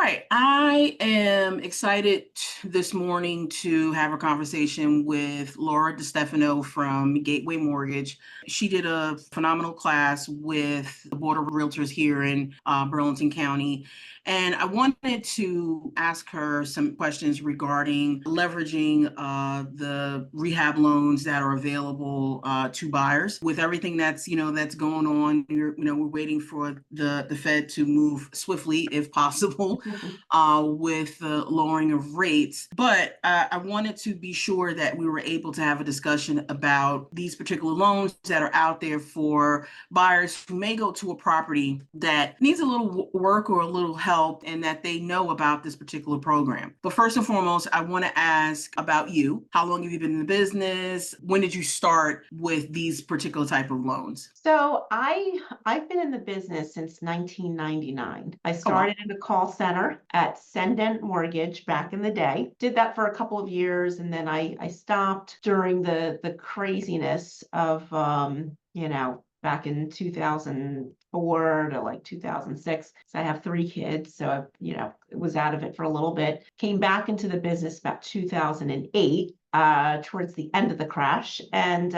right. I am excited this morning to have a conversation with Laura Destefano from Gateway Mortgage. She did a phenomenal class with the Board of Realtors here in Burlington County. And I wanted to ask her some questions regarding leveraging the rehab loans that are available to buyers. With everything that's going on, we're waiting for the Fed to move swiftly, if possible, with the lowering of rates. But I wanted to be sure that we were able to have a discussion about these particular loans that are out there for buyers who may go to a property that needs a little work or a little help, and that they know about this particular program. But first and foremost, I want to ask about you. How long have you been in the business? When did you start with these particular type of loans? So I've been in the business since 1999. I Oh, wow. started in a call center at Sendent Mortgage back in the day. Did that for a couple of years, and then I stopped during the craziness of back in 2004 to like 2006. So I have 3 kids, so I was out of it for a little bit. Came back into the business about 2008, towards the end of the crash, and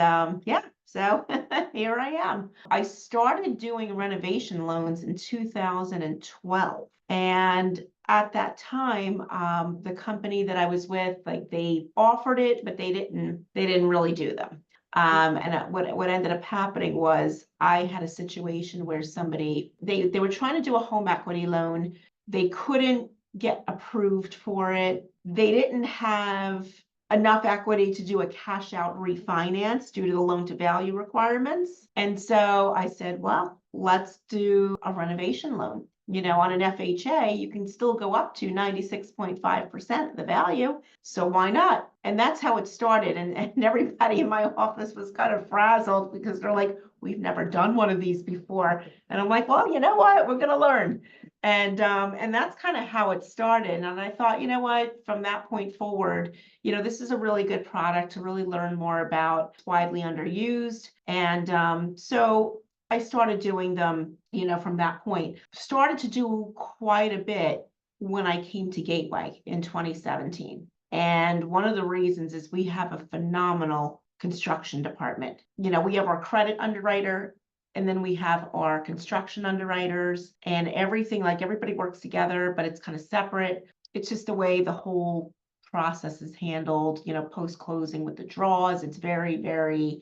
so here I am. I started doing renovation loans in 2012. And at that time, the company that I was with, like, they offered it, but they didn't really do them. What ended up happening was I had a situation where they were trying to do a home equity loan. They couldn't get approved for it. They didn't have enough equity to do a cash out refinance due to the loan to value requirements. And so I said, well, let's do a renovation loan. On an FHA, you can still go up to 96.5% of the value. So why not? And that's how it started. And everybody in my office was kind of frazzled because they're like, we've never done one of these before. And I'm like, well, you know what? We're going to learn. And that's kind of how it started. And I thought, you know what, from that point forward, this is a really good product to really learn more about. It's widely underused. And so I started doing them, from that point. Started to do quite a bit when I came to Gateway in 2017. And one of the reasons is we have a phenomenal construction department. We have our credit underwriter, and then we have our construction underwriters, and everything, like, everybody works together, but it's kind of separate. It's just the way the whole process is handled, post-closing with the draws. It's very, very,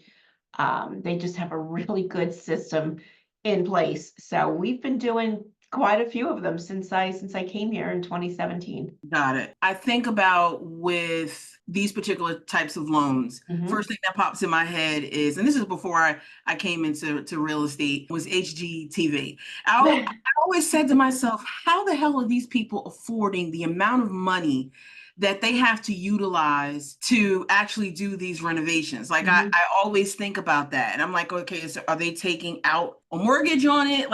they just have a really good system in place. So we've been doing quite a few of them since I came here in 2017. Got it. I think about with these particular types of loans, first thing that pops in my head is, and this is before I came into real estate, was HGTV. I always said to myself, how the hell are these people affording the amount of money that they have to utilize to actually do these renovations? Like, I always think about that. And I'm like, okay, so are they taking out a mortgage on it?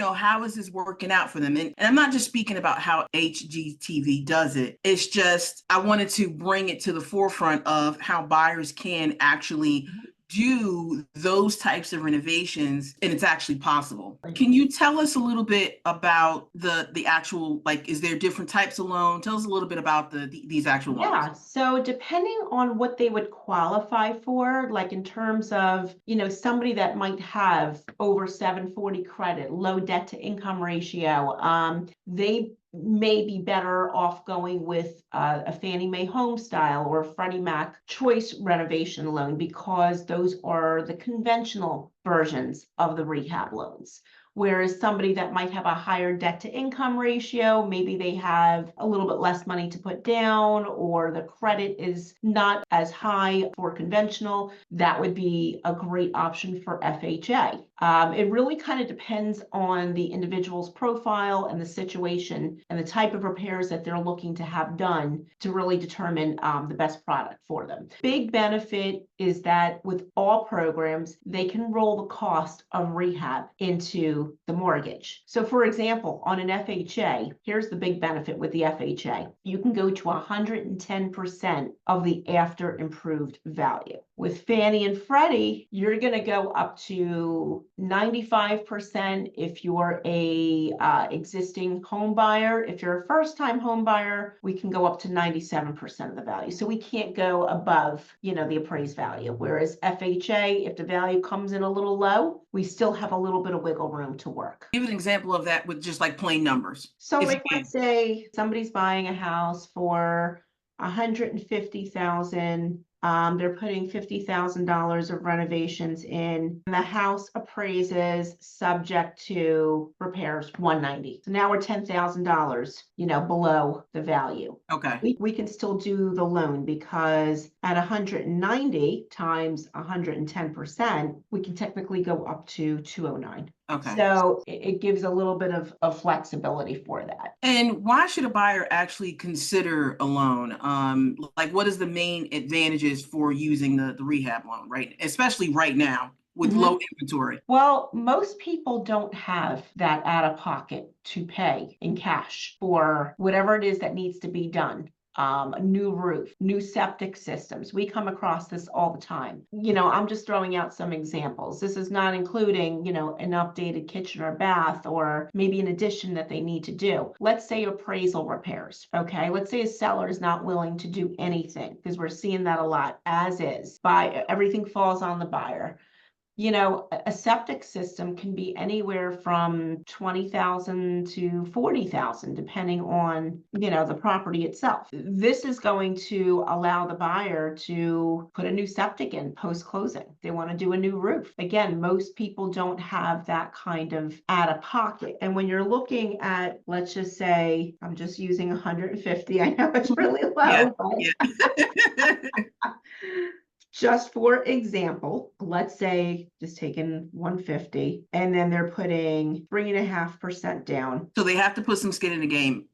How is this working out for them? And I'm not just speaking about how HGTV does it. It's just, I wanted to bring it to the forefront of how buyers can actually do those types of renovations, and it's actually possible. Can you tell us a little bit about the actual, like, is there different types of loan? Tell us a little bit about these actual loans. Yeah, so depending on what they would qualify for, like in terms of, somebody that might have over 740 credit, low debt to income ratio, they may be better off going with a Fannie Mae Home Style or a Freddie Mac Choice renovation loan, because those are the conventional versions of the rehab loans. Whereas somebody that might have a higher debt to income ratio, maybe they have a little bit less money to put down, or the credit is not as high for conventional, that would be a great option for FHA. It really kind of depends on the individual's profile and the situation and the type of repairs that they're looking to have done to really determine the best product for them. Big benefit is that with all programs, they can roll the cost of rehab into the mortgage. So for example, on an FHA, here's the big benefit with the FHA. You can go to 110% of the after improved value. With Fannie and Freddie, you're going to go up to 95% if you're a existing home buyer. If you're a first-time home buyer, we can go up to 97% of the value. So we can't go above, the appraised value. Whereas FHA, if the value comes in a little low, we still have a little bit of wiggle room to work. Give an example of that with just like plain numbers. So if you like, can. let's say somebody's buying a house for 150,000. They're putting $50,000 of renovations in. And the house appraises subject to repairs 190. So now we're $10,000, below the value. Okay. We can still do the loan because at 190 times 110%, we can technically go up to 209. Okay. So it gives a little bit of flexibility for that. And why should a buyer actually consider a loan? Like, what is the main advantages for using the rehab loan, right? Especially right now with low inventory. Well, most people don't have that out of pocket to pay in cash for whatever it is that needs to be done. A new roof, new septic systems. We come across this all the time. I'm just throwing out some examples. This is not including, an updated kitchen or bath or maybe an addition that they need to do. Let's say appraisal repairs, okay? Let's say a seller is not willing to do anything because we're seeing that a lot as is. Everything falls on the buyer. A septic system can be anywhere from 20,000 to 40,000, depending on, the property itself. This is going to allow the buyer to put a new septic in post-closing. They want to do a new roof. Again, most people don't have that kind of out of pocket. And when you're looking at, let's just say, I'm just using 150. I know it's really low, Yeah, but yeah. just for example, let's say just taking 150 and then they're putting 3.5% down. So they have to put some skin in the game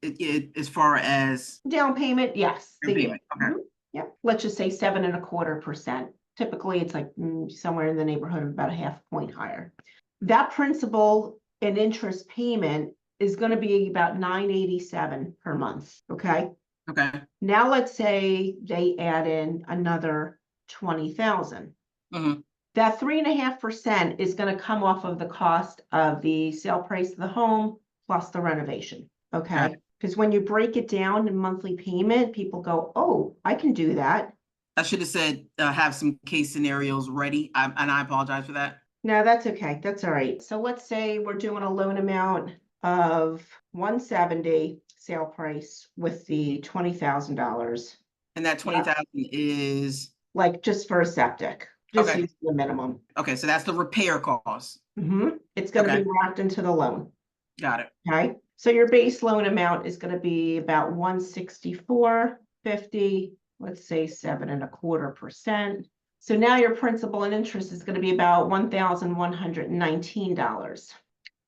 as far as down payment. Yes. down payment. Okay. Yeah. Let's just say 7.25%. Typically it's like somewhere in the neighborhood of about a half point higher. That principal and interest payment is going to be about $987 per month. Okay. Okay. Now let's say they add in another 20,000. That 3.5% is going to come off of the cost of the sale price of the home plus the renovation. Okay. Because when you break it down in monthly payment, people go, oh, I can do that. I should have said have some case scenarios ready. And I apologize for that. No, that's okay. That's all right. So let's say we're doing a loan amount of 170 sale price with the $20,000. And that 20,000 is like just for a septic, just okay. use the minimum. Okay, so that's the repair cost. It's going to be wrapped into the loan. Got it. Okay, so your base loan amount is going to be about $164.50. Let's say 7.25%. So now your principal and interest is going to be about $1,119.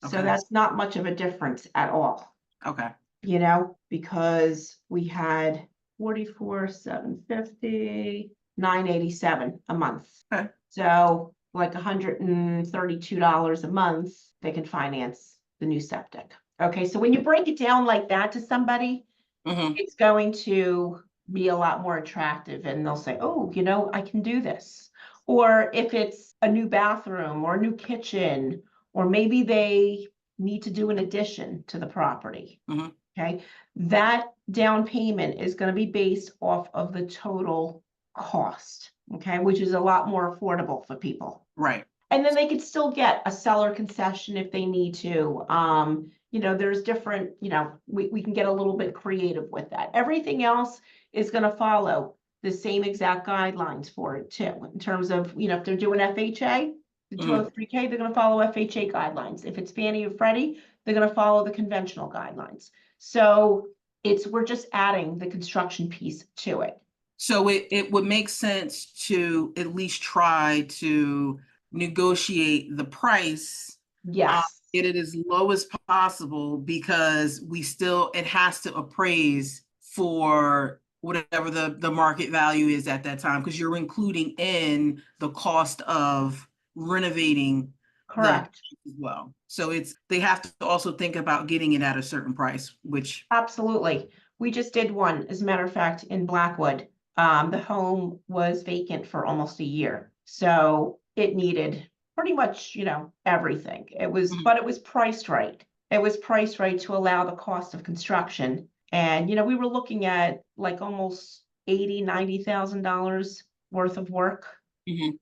So that's not much of a difference at all. Okay. Because we had 44,750. $987 a month. Okay. So like $132 a month, they can finance the new septic. Okay, so when you break it down like that to somebody, it's going to be a lot more attractive and they'll say, oh, I can do this. Or if it's a new bathroom or a new kitchen, or maybe they need to do an addition to the property. Okay, that down payment is going to be based off of the total cost, okay, which is a lot more affordable for people. Right. And then they could still get a seller concession if they need to. There's different, we can get a little bit creative with that. Everything else is going to follow the same exact guidelines for it too, in terms of, if they're doing FHA, the 203K, they're going to follow FHA guidelines. If it's Fannie or Freddie, they're going to follow the conventional guidelines. So we're just adding the construction piece to it. So it would make sense to at least try to negotiate the price. Yes. Get it as low as possible because it has to appraise for whatever the market value is at that time, because you're including in the cost of renovating. Correct. As well. So they have to also think about getting it at a certain price, which absolutely. We just did one, as a matter of fact, in Blackwood. The home was vacant for almost a year. So it needed pretty much, everything. But it was priced right. It was priced right to allow the cost of construction. And, we were looking at like almost $80,000, $90,000 worth of work, Mhm.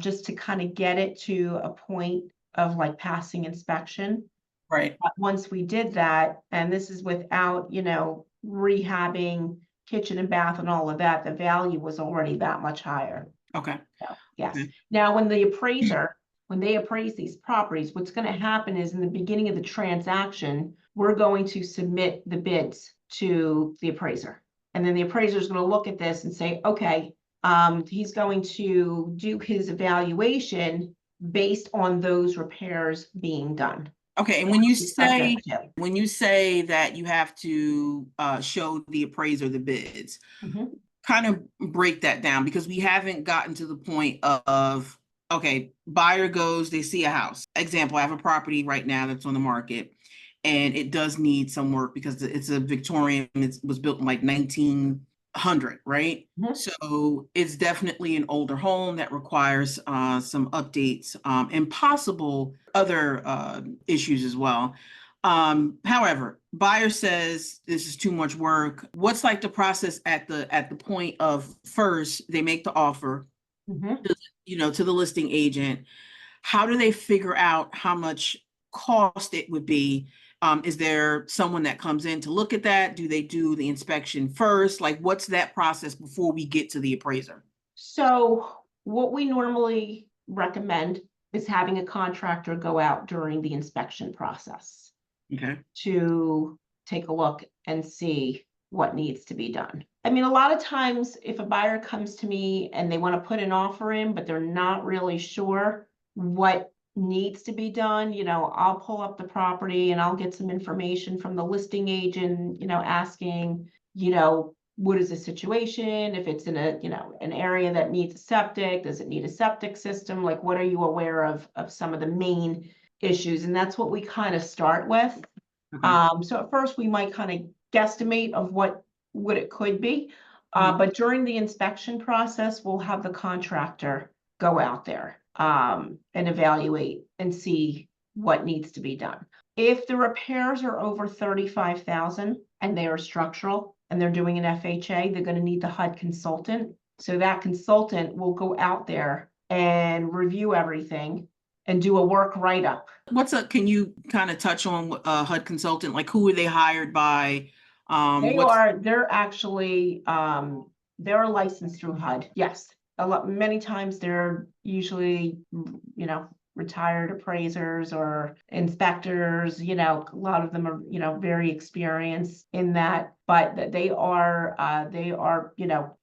just to kind of get it to a point of like passing inspection. Right. But once we did that, and this is without, rehabbing kitchen and bath and all of that, the value was already that much higher. Okay. So, yes. Okay. Now, when they appraise these properties, what's going to happen is in the beginning of the transaction, we're going to submit the bids to the appraiser. And then the appraiser is going to look at this and say, okay, he's going to do his evaluation based on those repairs being done. Okay, and when you say that you have to show the appraiser the bids, Mhm. kind of break that down, because we haven't gotten to the point of okay, buyer goes, they see a house. Example, I have a property right now that's on the market, and it does need some work because it's a Victorian. It was built in like 1900, right? Mhm. So it's definitely an older home that requires some updates and possible other issues as well. However, buyer says this is too much work. What's like the process at the point of first they make the offer, Mhm. to the listing agent? How do they figure out how much cost it would be? Is there someone that comes in to look at that? Do they do the inspection first? Like, what's that process before we get to the appraiser? So what we normally recommend is having a contractor go out during the inspection process Okay. to take a look and see what needs to be done. I mean, a lot of times if a buyer comes to me and they want to put an offer in, but they're not really sure what needs to be done, I'll pull up the property and I'll get some information from the listing agent, asking, what is the situation? If it's in an area that needs a septic, does it need a septic system? Like, what are you aware of some of the main issues? And that's what we kind of start with. Okay. So at first we might kind of guesstimate of what it could be. Mhm. But during the inspection process, we'll have the contractor go out there and evaluate and see what needs to be done. If the repairs are over 35,000 and they are structural and they're doing an FHA, they're going to need the HUD consultant. So that consultant will go out there and review everything and do a work write-up. Can you kind of touch on HUD consultant? Like, who are they hired by? They're actually, they're licensed through HUD. Yes. Many times they're usually, retired appraisers or inspectors, a lot of them are, very experienced in that, but they are,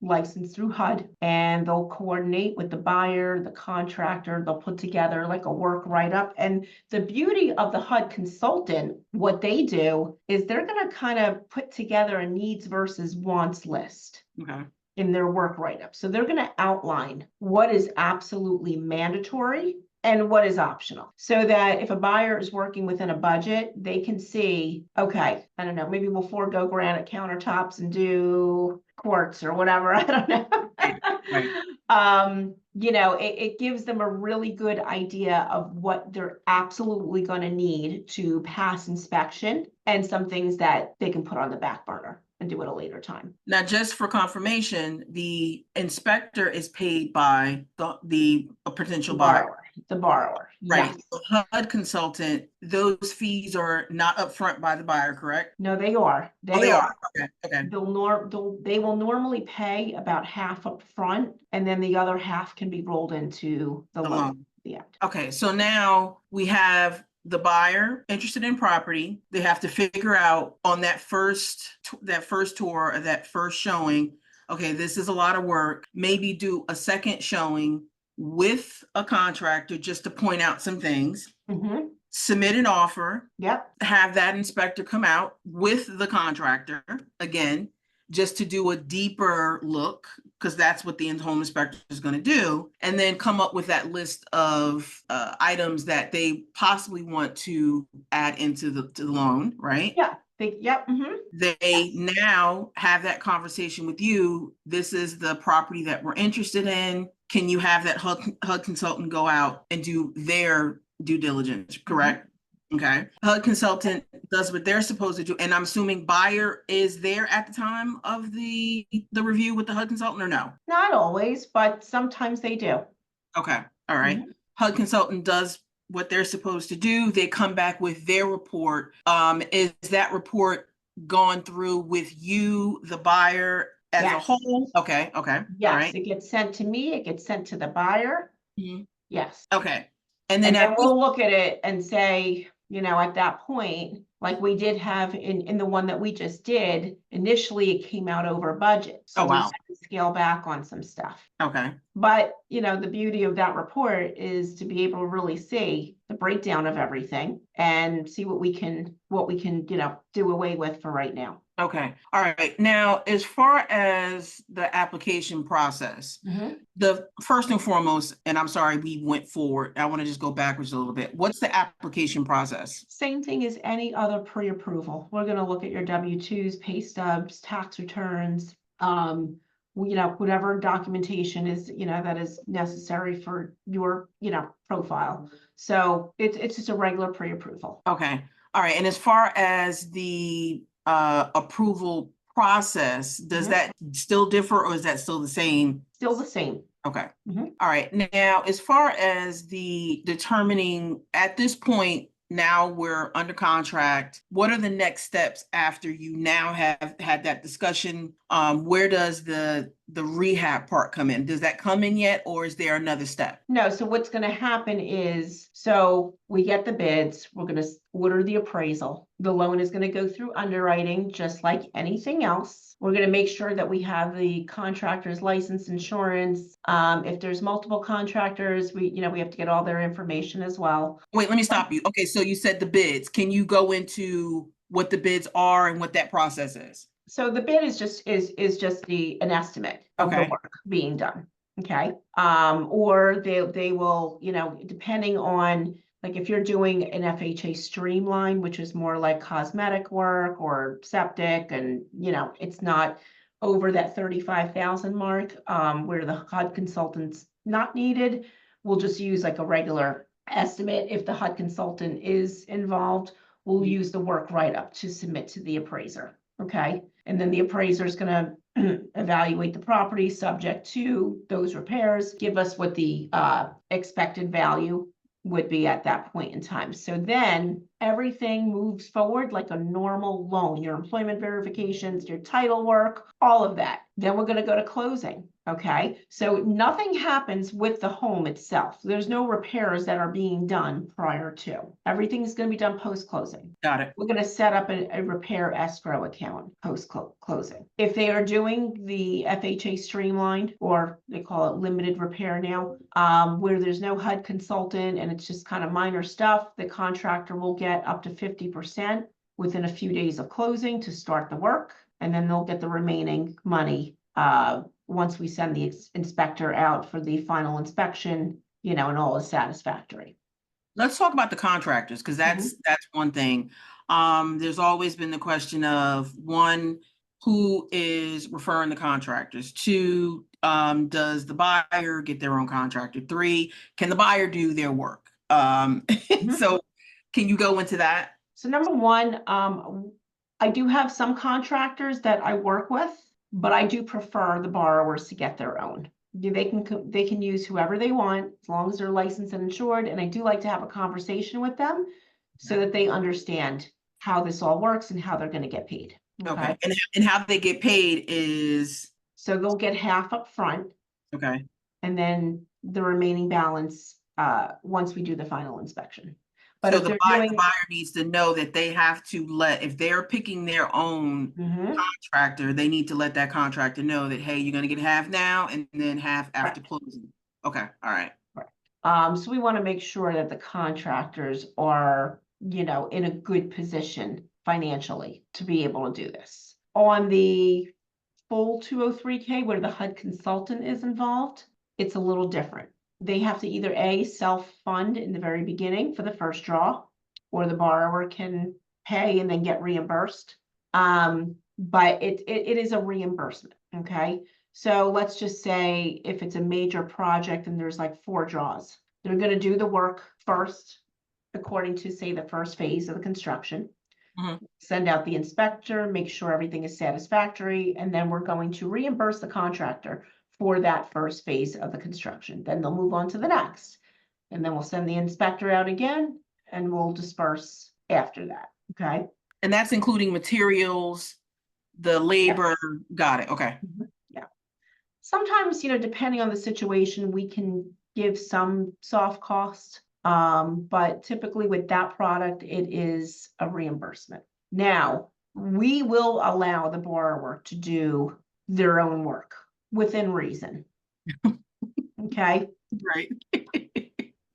licensed through HUD, and they'll coordinate with the buyer, the contractor, they'll put together like a work write-up. And the beauty of the HUD consultant, what they do is they're going to kind of put together a needs versus wants list. Okay. In their work write-up. So they're going to outline what is absolutely mandatory and what is optional, so that if a buyer is working within a budget, they can see, okay, I don't know, maybe we'll forego granite countertops and do quartz or whatever. I don't know. Right. It gives them a really good idea of what they're absolutely going to need to pass inspection, and some things that they can put on the back burner and do at a later time. Now, just for confirmation, the inspector is paid by the potential buyer. The borrower. Right. Yes. The HUD consultant, those fees are not upfront by the buyer, correct? No, they are. They are. Okay. Okay. They will normally pay about half up front, and then the other half can be rolled into the loan at the end. Okay. So now we have the buyer interested in property. They have to figure out on that first tour or that first showing, okay, this is a lot of work. Maybe do a second showing with a contractor just to point out some things. Mm-hmm. Submit an offer. Yep. Have that inspector come out with the contractor again, just to do a deeper look, because that's what the home inspector is going to do, and then come up with that list of items that they possibly want to add into the loan, right? Yeah. Yep. They now have that conversation with you. This is the property that we're interested in. Can you have that HUD consultant go out and do their due diligence, correct? Okay. HUD consultant does what they're supposed to do. And I'm assuming buyer is there at the time of the review with the HUD consultant, or no? Not always, but sometimes they do. Okay. All right. HUD consultant does what they're supposed to do. They come back with their report. Is that report gone through with you, the buyer, as a Yes. whole? Okay. Okay. Yes, All right. it gets sent to me, it gets sent to the buyer. Mhm. Yes. Okay. And then And then at we'll look at it and say, at that point, like we did have in the one that we just did, initially it came out over budget. So Oh, we wow. had to scale back on some stuff. Okay. But, the beauty of that report is to be able to really see the breakdown of everything and see what we can, do away with for right now. Okay. All right. Now, as far as the application process, the first and foremost, and I'm sorry, we went forward. I want to just go backwards a little bit. What's the application process? Same thing as any other pre-approval. We're gonna look at your W-2s, pay stubs, tax returns, whatever documentation is, that is necessary for your, profile. So it's just a regular pre-approval. Okay. All right. And as far as the approval process, does that still differ, or is that still the same? Still the same. Okay. All right. Now, as far as the determining at this point, now we're under contract. What are the next steps after you now have had that discussion? Where does the rehab part come in? Does that come in yet, or is there another step? No, so what's gonna happen is, so we get the bids, we're gonna order the appraisal. The loan is gonna go through underwriting, just like anything else. We're gonna make sure that we have the contractor's license, insurance. If there's multiple contractors, we have to get all their information as well. Wait, let me stop you. Okay, so you said the bids. Can you go into what the bids are and what that process is? So the bid is just an estimate of the work being done. Okay. Or they will, depending on, like, if you're doing an FHA streamline, which is more like cosmetic work or septic, and it's not over that 35,000 mark, where the HUD consultant's not needed, we'll just use like a regular estimate. If the HUD consultant is involved, we'll use the work write-up to submit to the appraiser. Okay. And then the appraiser is going to evaluate the property subject to those repairs, give us what the expected value would be at that point in time. So then everything moves forward like a normal loan, your employment verifications, your title work, all of that. Then we're going to go to closing. Okay, so nothing happens with the home itself. There's no repairs that are being done prior to. Everything's going to be done post-closing. Got it. We're going to set up a repair escrow account post-closing. If they are doing the FHA streamlined, or they call it limited repair now, where there's no HUD consultant and it's just kind of minor stuff, the contractor will get up to 50% within a few days of closing to start the work, and then they'll get the remaining money once we send the inspector out for the final inspection, and all is satisfactory. Let's talk about the contractors, because that's one thing. There's always been the question of, one, who is referring the contractors? Two, does the buyer get their own contractor? Three, can the buyer do their work? So can you go into that? So number one, I do have some contractors that I work with, but I do prefer the borrowers to get their own. They can use whoever they want, as long as they're licensed and insured. And I do like to have a conversation with them so that they understand how this all works and how they're going to get paid. Okay. And how they get paid is? So they'll get half up front. Okay. And then the remaining balance once we do the final inspection. But so the buyer needs to know that they have to if they're picking their own contractor, they need to let that contractor know that, hey, you're going to get half now and then half after closing. Okay. All right. So we want to make sure that the contractors are, in a good position financially to be able to do this. On the full 203K, where the HUD consultant is involved, it's a little different. They have to either self-fund in the very beginning for the first draw, or the borrower can pay and then get reimbursed. But it is a reimbursement, okay? So let's just say if it's a major project and there's like 4 draws, they're gonna do the work first, according to, say, the first phase of the construction. Send out the inspector, make sure everything is satisfactory, and then we're going to reimburse the contractor for that first phase of the construction. Then they'll move on to the next. And then we'll send the inspector out again and we'll disperse after that, okay? And that's including materials, the labor. Yes. Got it. Okay. Yeah. Sometimes, depending on the situation, we can give some soft cost. But typically with that product, it is a reimbursement. Now, we will allow the borrower to do their own work within reason. Okay. Right.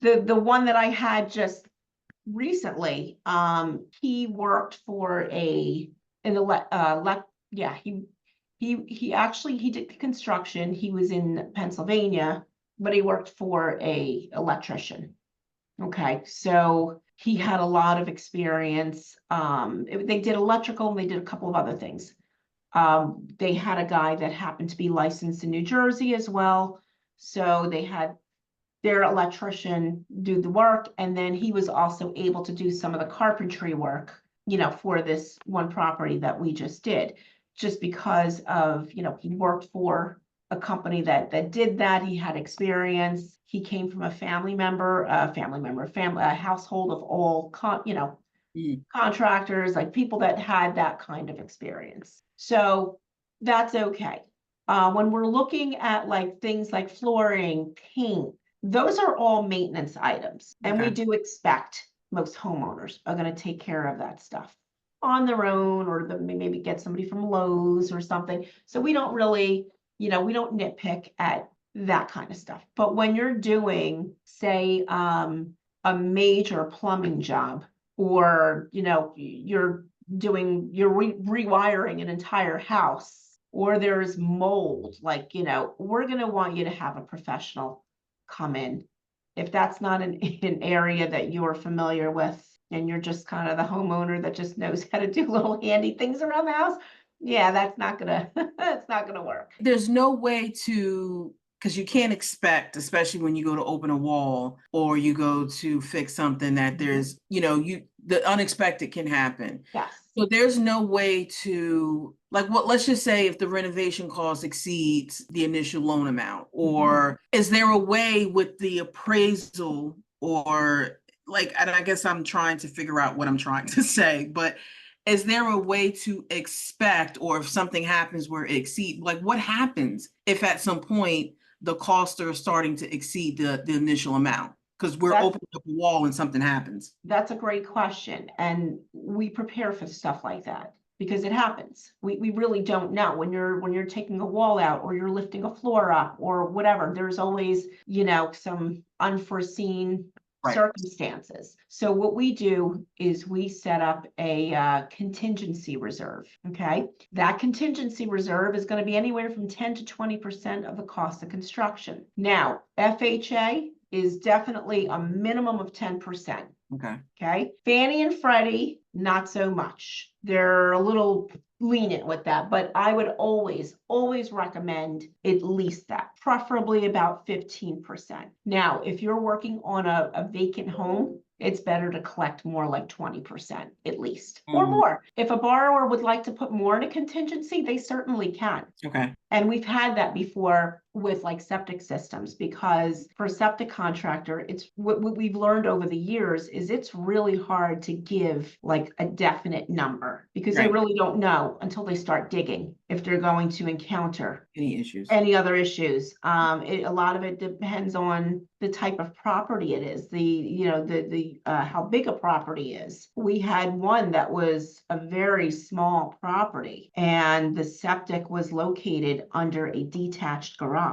The one that I had just recently, he worked for he did construction. He was in Pennsylvania, but he worked for a electrician. Okay, so he had a lot of experience. They did electrical and they did a couple of other things. They had a guy that happened to be licensed in New Jersey as well. So they had their electrician do the work, and then he was also able to do some of the carpentry work, for this one property that we just did, just because of, he worked for a company that did that. He had experience. He came from a household of all contractors, like people that had that kind of experience. So that's okay. When we're looking at like things like flooring, paint, those are all maintenance items. And we do expect most homeowners are going to take care of that stuff on their own, or maybe get somebody from Lowe's or something. So we don't really, we don't nitpick at that kind of stuff. But when you're doing, say, a major plumbing job, or, you're rewiring an entire house, or there's mold, like, we're going to want you to have a professional come in. If that's not an area that you're familiar with, and you're just kind of the homeowner that just knows how to do little handy things around the house, yeah, that's not gonna work. There's no way to, because you can't expect, especially when you go to open a wall or you go to fix something, that there's, the unexpected can happen. Yes. So there's no way to, like, let's just say if the renovation cost exceeds the initial loan amount, or is there a way with the appraisal, or like, and I guess I'm trying to figure out what I'm trying to say, but is there a way to expect, or if something happens where it exceeds, like what happens if at some point the costs are starting to exceed the initial amount? Because we're opening up a wall and something happens. That's a great question. And we prepare for stuff like that because it happens. We really don't know when you're taking a wall out, or you're lifting a floor up, or whatever. There's always, some unforeseen circumstances. So what we do is we set up a contingency reserve. Okay. That contingency reserve is going to be anywhere from 10 to 20% of the cost of construction. Now, FHA is definitely a minimum of 10%. Okay. Fannie and Freddie, not so much. They're a little lenient with that, but I would always recommend at least that, preferably about 15%. Now, if you're working on a vacant home, it's better to collect more, like 20% at least, or more. If a borrower would like to put more in a contingency, they certainly can. Okay. And we've had that before with like septic systems, because for a septic contractor, it's what we've learned over the years is it's really hard to give like a definite number, because they really don't know until they start digging if they're going to encounter any other issues. A lot of it depends on the type of property it is, how big a property is. We had one that was a very small property, and the septic was located under a detached garage.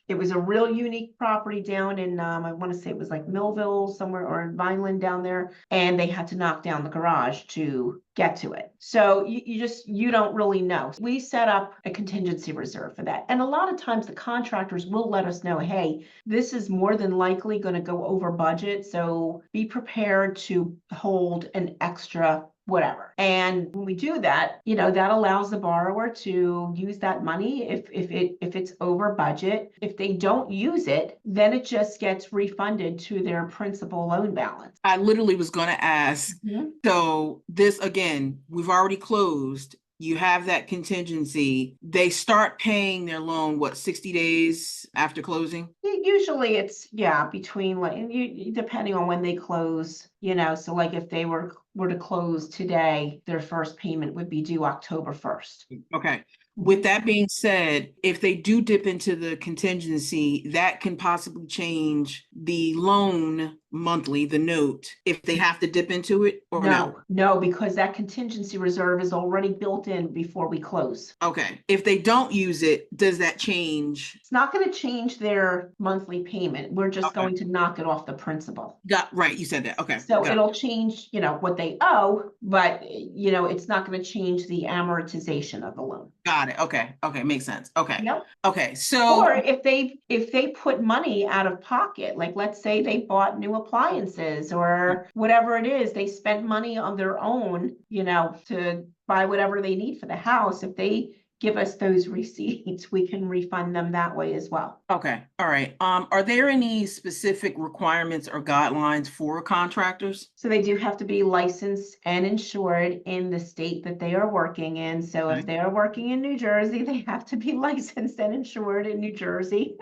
It was a real unique property down in, I want to say it was like Millville somewhere, or in Vineland down there, and they had to knock down the garage to get to it. So you don't really know. We set up a contingency reserve for that. And a lot of times the contractors will let us know, hey, this is more than likely going to go over budget. So be prepared to hold an extra whatever. And when we do that, that allows the borrower to use that money if it's over budget. If they don't use it, then it just gets refunded to their principal loan balance. I literally was going to ask. So this, again, we've already closed. You have that contingency. They start paying their loan, 60 days after closing? Usually it's, between depending on when they close, so like if they were to close today, their first payment would be due October 1st. Okay. With that being said, if they do dip into the contingency, that can possibly change the loan monthly, the note, if they have to dip into it or no? No, because that contingency reserve is already built in before we close. Okay. If they don't use it, does that change? It's not going to change their monthly payment. We're just going to knock it off the principal. Right. You said that. Okay. So it'll change, what they owe, but, it's not going to change the amortization of the loan. Got it. Okay. Okay. Makes sense. Okay. Yep. Okay. So, or if they put money out of pocket, like let's say they bought new appliances or whatever it is, they spent money on their own, to buy whatever they need for the house. If they give us those receipts, we can refund them that way as well. Okay. All right. Are there any specific requirements or guidelines for contractors? So they do have to be licensed and insured in the state that they are working in. So if they are working in New Jersey, they have to be licensed and insured in New Jersey.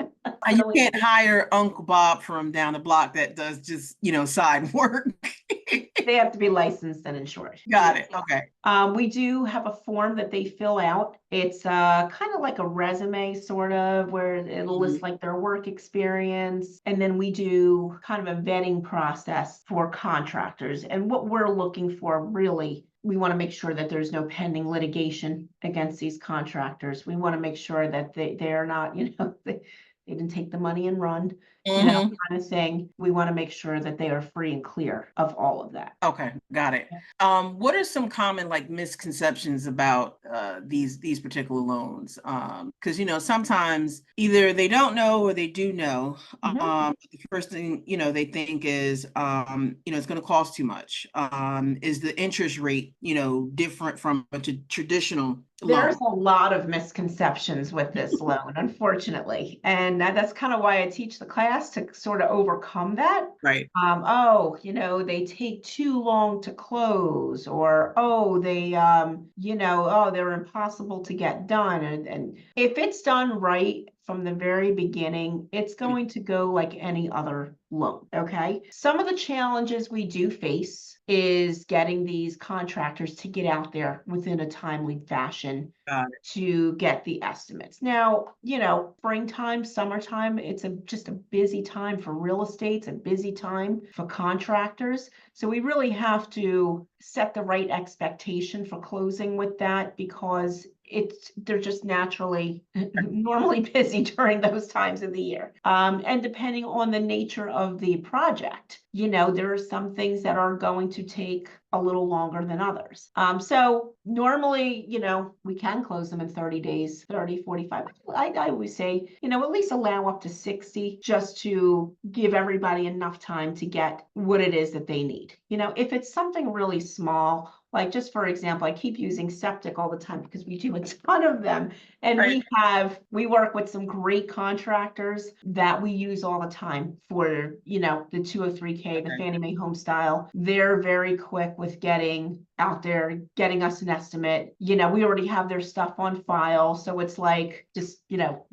You can't hire Uncle Bob from down the block that does just, side work. They have to be licensed and insured. Got it. Okay. We do have a form that they fill out. It's kind of like a resume, sort of, where it'll list like their work experience. And then we do kind of a vetting process for contractors. And what we're looking for, really, we want to make sure that there's no pending litigation against these contractors. We want to make sure that they're not, they didn't take the money and run, kind of thing. We want to make sure that they are free and clear of all of that. Okay, got it. What are some common misconceptions about these particular loans? Because sometimes either they don't know or they do know. The first thing they think is it's going to cost too much. Is the interest rate different from a traditional There's loan? a lot of misconceptions with this loan, unfortunately. And that's kind of why I teach the class, to sort of overcome that. Right. They take too long to close, or, they're impossible to get done. And if it's done right from the very beginning, it's going to go like any other loan. Okay. Some of the challenges we do face is getting these contractors to get out there within a timely fashion to get the estimates. Now, springtime, summertime, it's just a busy time for real estate. It's a busy time for contractors. So we really have to set the right expectation for closing with that, because they're just normally busy during those times of the year. And depending on the nature of the project, there are some things that are going to take a little longer than others. So normally, we can close them in 30 days, 30, 45. I always say, at least allow up to 60, just to give everybody enough time to get what it is that they need. If it's something really small, like just for example, I keep using septic all the time because we do a ton of them. And we work with some great contractors that we use all the time for, the 203K, the Fannie Mae home style. They're very quick with getting out there, getting us an estimate. We already have their stuff on file. So it's like just,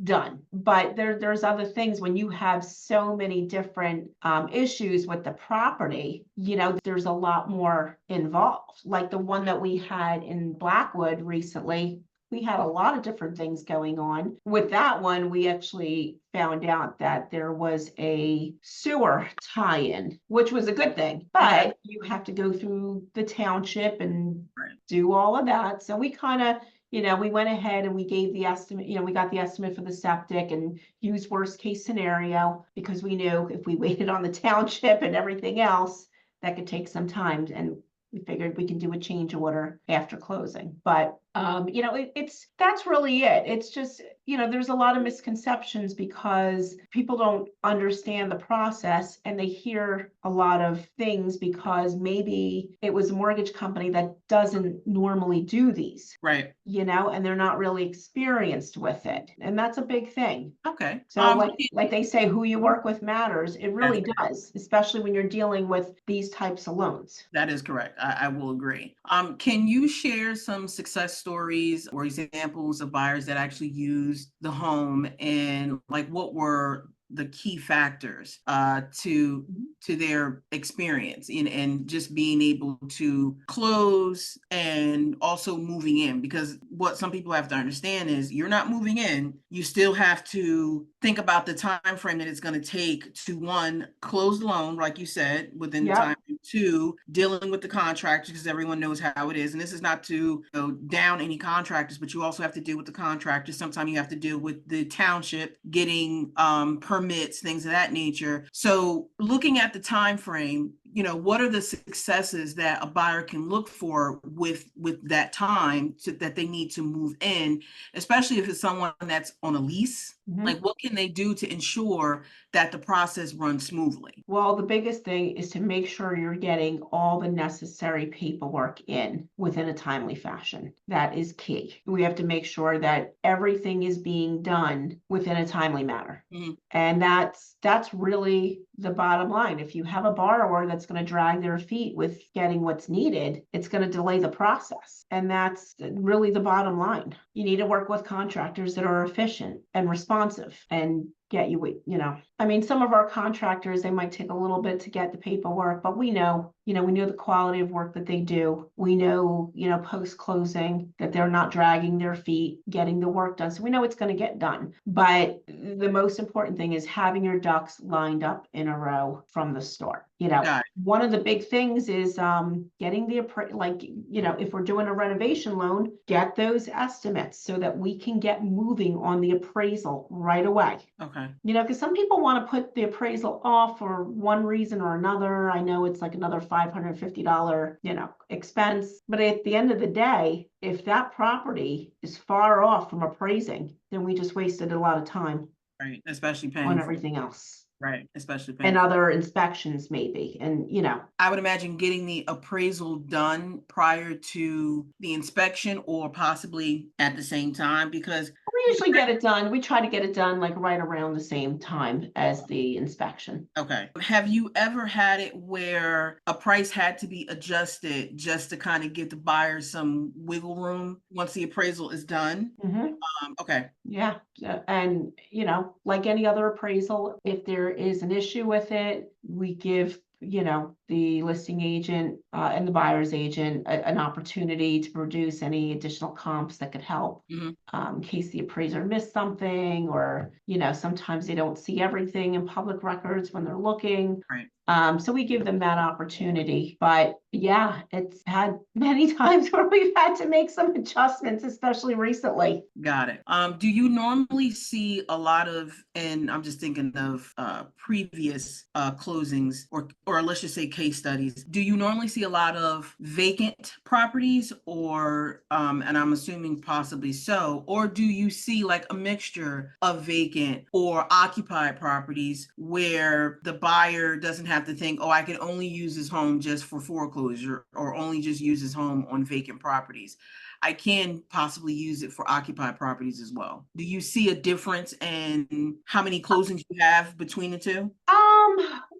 done. But there's other things when you have so many different issues with the property, there's a lot more involved. Like the one that we had in Blackwood recently, we had a lot of different things going on. With that one, we actually found out that there was a sewer tie-in, which was a good thing, but you have to go through the township and do all of that. So we kind of, we went ahead and we gave the estimate, we got the estimate for the septic and used worst case scenario, because we knew if we waited on the township and everything else, that could take some time. And we figured we can do a change order after closing. But That's really it. It's just, there's a lot of misconceptions because people don't understand the process and they hear a lot of things because maybe it was a mortgage company that doesn't normally do these, Right. and they're not really experienced with it. And that's a big thing. Okay. So like they say, who you work with matters. It really That's does, especially when you're dealing with these types of loans. That is correct. I will agree. Can you share some success stories or examples of buyers that actually used the home, and like what were the key factors to their experience and just being able to close and also moving in? Because what some people have to understand is you're not moving in, you still have to think about the time frame that it's going to take to, one, close the loan, like you said, within the Yep. time. Two, dealing with the contractors, because everyone knows how it is. And this is not to go down any contractors, but you also have to deal with the contractors. Sometimes you have to deal with the township getting permits, things of that nature. So looking at the time frame, what are the successes that a buyer can look for with that time that they need to move in, especially if it's someone that's on a lease? Like, what can they do to ensure that the process runs smoothly? Well, the biggest thing is to make sure you're getting all the necessary paperwork in within a timely fashion. That is key. We have to make sure that everything is being done within a timely manner. And that's really the bottom line. If you have a borrower that's going to drag their feet with getting what's needed, it's going to delay the process. And that's really the bottom line. You need to work with contractors that are efficient and responsive and get you, some of our contractors, they might take a little bit to get the paperwork, but we know the quality of work that they do. We know, post-closing that they're not dragging their feet, getting the work done. So we know it's going to get done. But the most important thing is having your ducks lined up in a row from the start. One of the big things is getting if we're doing a renovation loan, get those estimates so that we can get moving on the appraisal right away. Okay. Because some people want to put the appraisal off for one reason or another. I know it's like another $550, expense. But at the end of the day, if that property is far off from appraising, then we just wasted a lot of time. Right. Especially paying on everything else. Right. Especially paying and other inspections maybe. And, I would imagine getting the appraisal done prior to the inspection or possibly at the same time, because we usually get it done. We try to get it done like right around the same time as the inspection. Okay. Have you ever had it where a price had to be adjusted just to kind of give the buyer some wiggle room once the appraisal is done? Okay. Yeah. And, like any other appraisal, if there is an issue with it, we give, the listing agent and the buyer's agent an opportunity to produce any additional comps that could help in case the appraiser missed something, or, sometimes they don't see everything in public records when they're looking. Right. So we give them that opportunity. But yeah, it's had many times where we've had to make some adjustments, especially recently. Got it. Do you normally see a lot of, and I'm just thinking of previous closings or let's just say case studies, do you normally see a lot of vacant properties, or and I'm assuming possibly so, or do you see like a mixture of vacant or occupied properties where the buyer doesn't have to think, oh, I can only use this home just for foreclosure or only just use this home on vacant properties? I can possibly use it for occupied properties as well. Do you see a difference in how many closings you have between the two?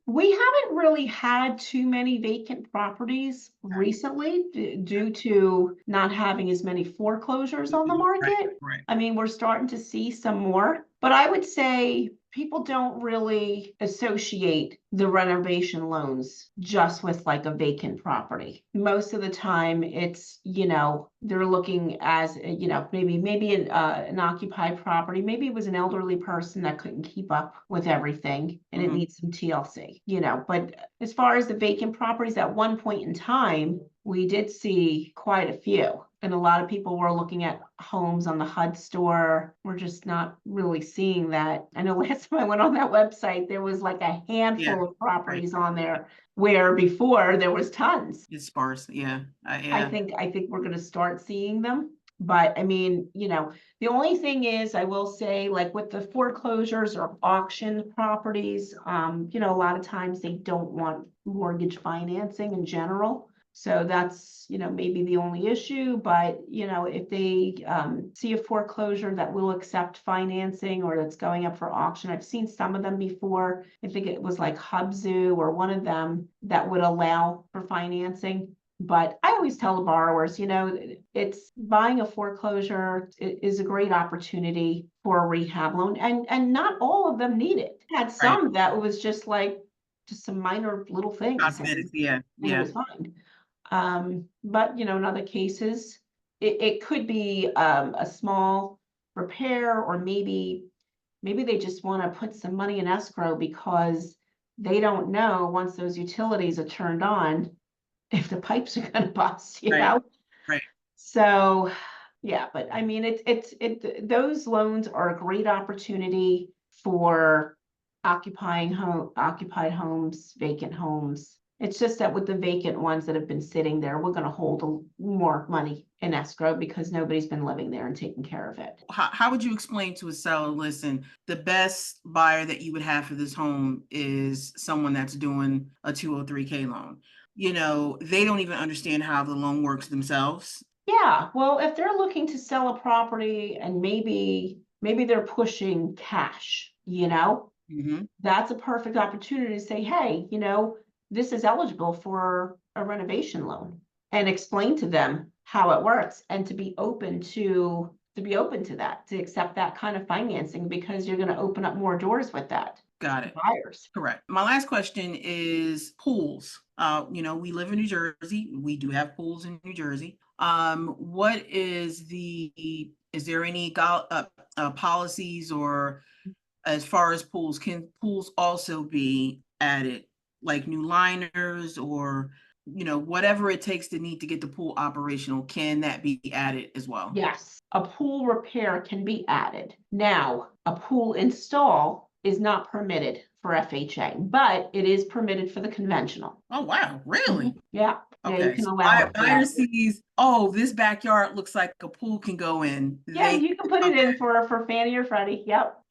We haven't really had too many vacant properties recently due to not having as many foreclosures on the market. Right. I mean, we're starting to see some more, but I would say people don't really associate the renovation loans just with like a vacant property. Most of the time it's, they're looking as, maybe an occupied property. Maybe it was an elderly person that couldn't keep up with everything and it needs some TLC, but as far as the vacant properties, at one point in time, we did see quite a few. And a lot of people were looking at homes on the HUD store. We're just not really seeing that. I know last time I went on that website, there was like a handful of properties on there, where before there was tons. It's sparse. Yeah. I think we're going to start seeing them. But I mean, the only thing is, I will say, like with the foreclosures or auction properties, a lot of times they don't want mortgage financing in general. So that's, maybe the only issue, but, if they see a foreclosure that will accept financing or that's going up for auction, I've seen some of them before. I think it was like Hubzu or one of them that would allow for financing. But I always tell the borrowers, it's buying a foreclosure is a great opportunity for a rehab loan, and not all of them need it. I had Right. some that was just like just some minor little things, Cosmetics. Yeah. and it Yeah. was fine. But in other cases, it could be a small repair, or maybe they just want to put some money in escrow because they don't know once those utilities are turned on if the pipes are gonna bust, Right. Right. So, yeah, but I mean, those loans are a great opportunity for occupied homes, vacant homes. It's just that with the vacant ones that have been sitting there, we're gonna hold more money in escrow because nobody's been living there and taking care of it. How would you explain to a seller, listen, the best buyer that you would have for this home is someone that's doing a 203K loan? They don't even understand how the loan works themselves. Yeah, well, if they're looking to sell a property and maybe they're pushing cash, Hmm. that's a perfect opportunity to say, hey, this is eligible for a renovation loan, and explain to them how it works, and to be open to that, to accept that kind of financing, because you're going to open up more doors with that Got to it. buyers. Correct. My last question is pools. We live in New Jersey. We do have pools in New Jersey. Is there any policies, or as far as pools, can pools also be added, like new liners, or, whatever it takes to need to get the pool operational, can that be added as well? Yes, a pool repair can be added. Now, a pool install is not permitted for FHA, but it is permitted for the conventional. Oh, wow. Really? Yeah, yeah, you Okay. can So allow it for buyer that. sees, oh, this backyard looks like a pool can go in. Yeah, They you can put it okay. in for Fannie or Freddie. Yep.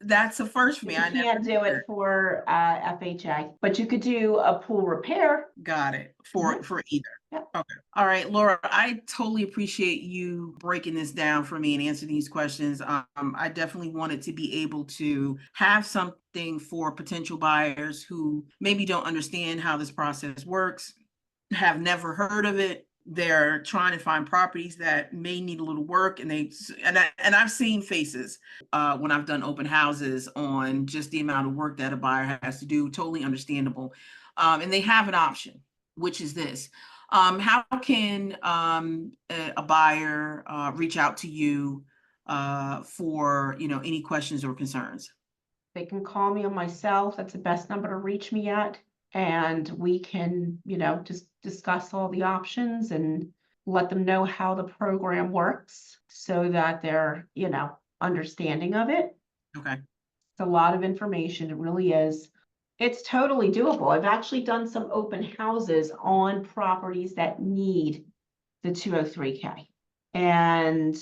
That's a first for me. You I never can't do did that. it for FHA, but you could do a pool repair. Got it. Mhm. For either. Yep. Okay. All right, Laura, I totally appreciate you breaking this down for me and answering these questions. I definitely wanted to be able to have something for potential buyers who maybe don't understand how this process works, have never heard of it. They're trying to find properties that may need a little work, and I've seen faces when I've done open houses on just the amount of work that a buyer has to do. Totally understandable, and they have an option, which is this. How can a buyer reach out to you for any questions or concerns? They can call me on my cell. That's the best number to reach me at. And we can, just discuss all the options and let them know how the program works so that they're, understanding of it. Okay. It's a lot of information. It really is. It's totally doable. I've actually done some open houses on properties that need the 203K. And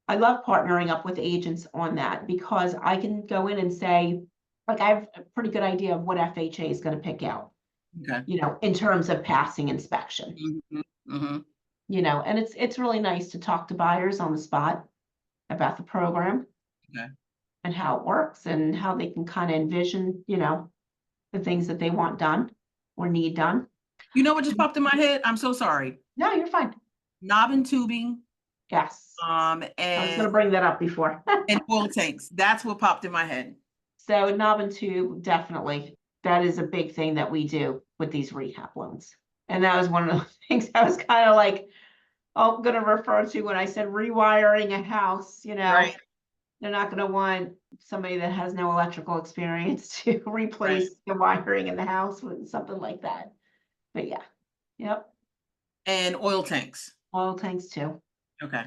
I love partnering up with agents on that, because I can go in and say, like, I have a pretty good idea of what FHA is going to pick out, Okay. in terms of passing inspection, Hmm. Hmm. and it's really nice to talk to buyers on the spot about the program Okay. and how it works and how they can kind of envision, the things that they want done or need done. You know what just popped in my head? I'm so sorry. No, you're fine. Knob and tubing, Yes. I was going to bring that up before. and oil tanks. That's what popped in my head. So knob and tube, definitely. That is a big thing that we do with these rehab loans. And that was one of the things I was kind of like, going to refer to when I said rewiring a house. Right. They're not going to want somebody that has no electrical experience to Right. replace the wiring in the house with something like that. But yeah, yep. And oil tanks. Oil tanks too. Okay.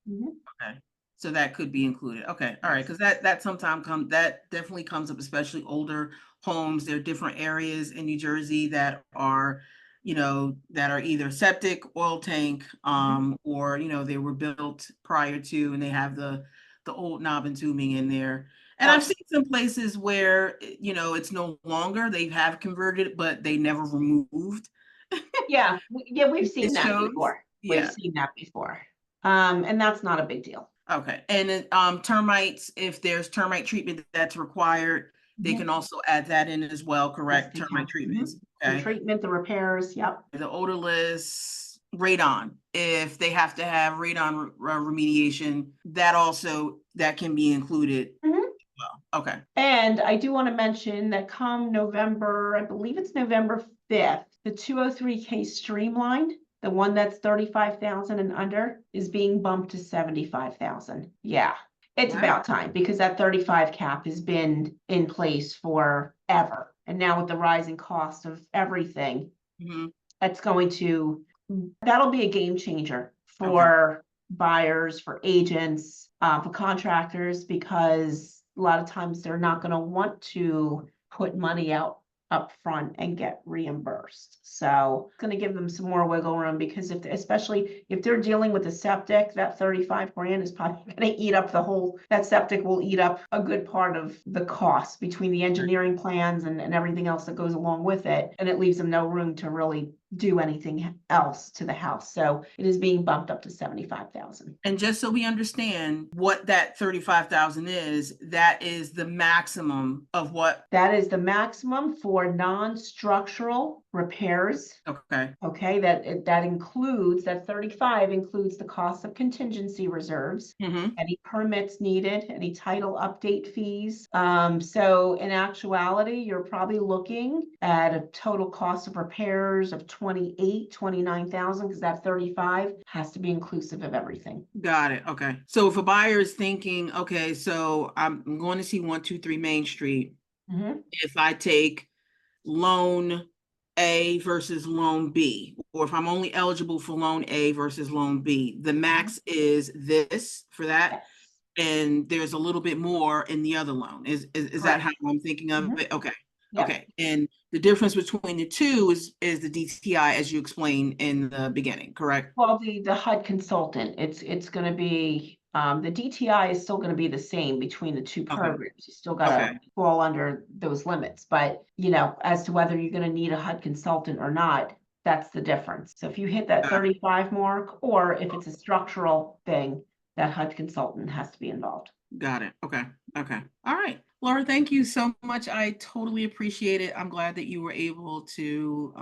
Mhm. Okay. So that could be included. Okay. All right. Yes. Because that sometimes that definitely comes up, especially older homes. There are different areas in New Jersey that are that are either septic, oil tank, or, they were built prior to, and they have the old knob and tubing in there. And I've seen some places where, it's no longer, they have converted, but they never removed. Yeah, we've seen It that shows. before. We've Yeah. seen that before. And that's not a big deal. Okay. And then termites, if there's termite treatment that's required, they can also add that in as well, Yes, correct? they Termite can. treatments. The Okay. treatment, the repairs, yep. The odorless radon, if they have to have radon remediation, that can be included. Well, okay. And I do want to mention that come November, I believe it's November 5th, the 203K streamlined, the one that's 35,000 and under, is being bumped to 75,000. Yeah, it's about time, because that 35 cap has been in place forever. And now with the rising cost of everything, that'll be a game changer for buyers, for agents, for contractors, because a lot of times they're not going to want to put money out up front and get reimbursed. So it's going to give them some more wiggle room, because especially if they're dealing with a septic, that 35 grand is probably going to eat up that septic will eat up a good part of the cost between the engineering plans and everything else that goes along with it. And it leaves them no room to really do anything else to the house. So it is being bumped up to 75,000. And just so we understand what that 35,000 is, that is the maximum of what? That is the maximum for non-structural repairs. Okay, that includes, that 35 includes the cost of contingency reserves, any permits needed, any title update fees. So in actuality, you're probably looking at a total cost of repairs of 29,000, because that 35 has to be inclusive of everything. Got it. Okay. So if a buyer is thinking, okay, so I'm going to see 123 Main Street. If I take loan A versus loan B, or if I'm only eligible for loan A versus loan B, the max is this for that. Yes. And there's a little bit more in the other loan. Is that how I'm thinking of it? Okay. Yep. Okay. And the difference between the two is the DTI, as you explained in the beginning, correct? Well, the HUD consultant, it's going to be, the DTI is still going to be the same between the two programs. You still got to fall under those limits, but as to whether you're going to need a HUD consultant or not, that's the difference. So if you hit that 35 mark, or if it's a structural thing, that HUD consultant has to be involved. Got it. Okay. All right. Laura, thank you so much. I totally appreciate it. I'm glad that you were able to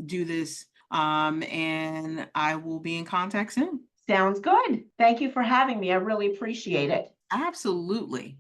do this. And I will be in contact soon. Sounds good. Thank you for having me. I really appreciate it. Absolutely.